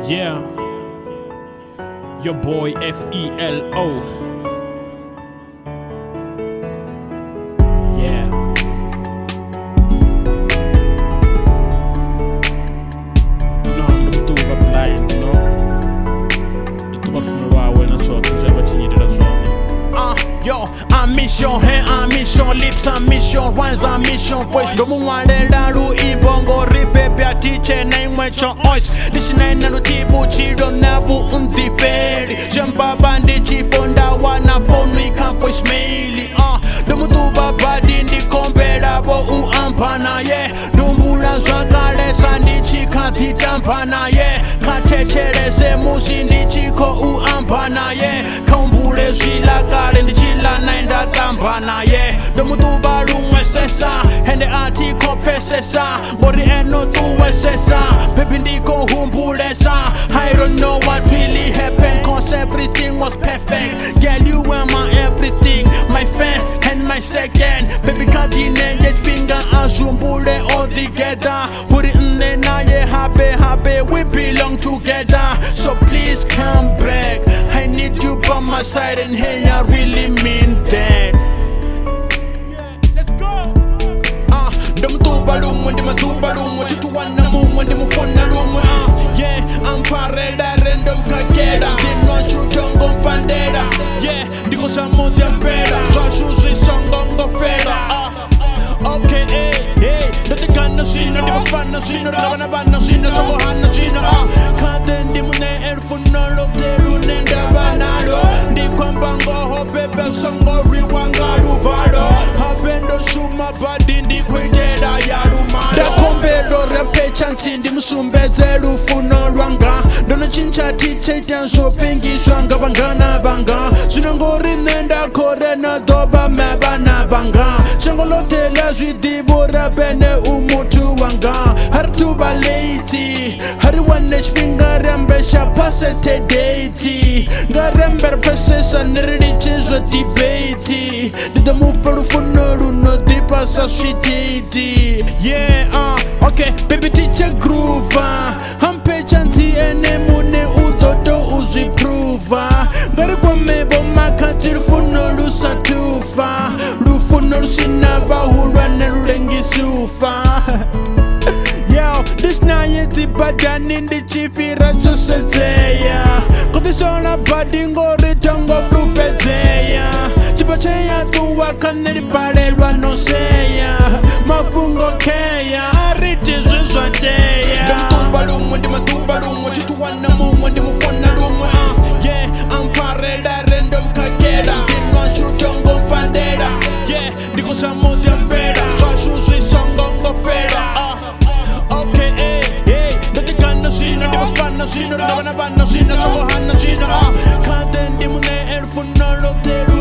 Yeah, your boy FELO. Yeah. No, don't do blind, no. Don't do from the wild when I saw things ever to you that I saw. Yo, I miss your hair, I miss your lips, I miss your rhymes, I miss your voice. Domu wale daru ibongo ripe pia tiche na imwecho ois. Dishine na lutibu chiro nabu undiferi. Jamba bandi chifonda wana phone me can voice maili. Domu tuba badi ndi kombera bo uampana ye. Dumbula zwakale sandi chika dhitampana ye. Katechereze musi ndi chiko uampana ye. Kaumbule zwilakale ndi chila naenda kampana ye. Domu tuba lumwe sesa hende ati kopesesa. Mori eno tuwe sesa pepi ndiko humbulesa. I don't know what really happened cause everything was perfect. Girl, you were my everything, my first and my second. Baby kadine yes finger azumbule all together. Put it in the naye happy, we belong together. So please come back, I need you by my side and hey I really mean that. Let's go. Dem tubalum when dem tubalum when tu wana mum when dem fonna lum. Yeah, I'm pareda random kakeda. Din no chutongo pandera. Yeah, digo samo diambera. So susi songo pera. Okay, hey, don't the gun no sino, dem fan no sino, da bana sino, so han no sino. Kaden dem ne erfuno lo telu nenda banalo. Di kwambango ho pepe songo riwanga luvalo. Habendo shuma badi ndi kwejeda ya lumalo. Da kombelo rempe chanti ndi musumbeze lufuno lwanga. Dono chincha tiche tanso pingi swanga bangana banga. Sinangori nenda kore na doba mebana banga. Shangolote la jidibura bene umutu wanga. Hartuba leiti Hariwane shpinga rembesha pasete deiti. Garember fesesa nirdichizo debate. Dida muperu funuru no dipa sa shititi. Yeah, okay, baby teacher groover. Hampe chanti ene mune udodo uziprova. Gari kwa mebo makatir funuru satufa. Lufunuru sinaba hurane rulengi sufa. Yo, this nayeti badani ndi chifira chosezeya. Kodisona badingo ritongo flupezeya. Chipacheya tuwa kaneri parelwa no seya. Mapungo keya, ariti zizwateya. Dem tubalumwe, dem tubalumwe, chituwana mumwe, dem fona lumwe. Yeah, I'm pareda random kakeda. Dinwa chutongo pandera. Yeah, diko samo diambera. So susi songo pera. Okay, hey, don't the gun no sino, dem fan no sino, da bana sino, so han no sino. Kaden dem ne erfuno lo telu.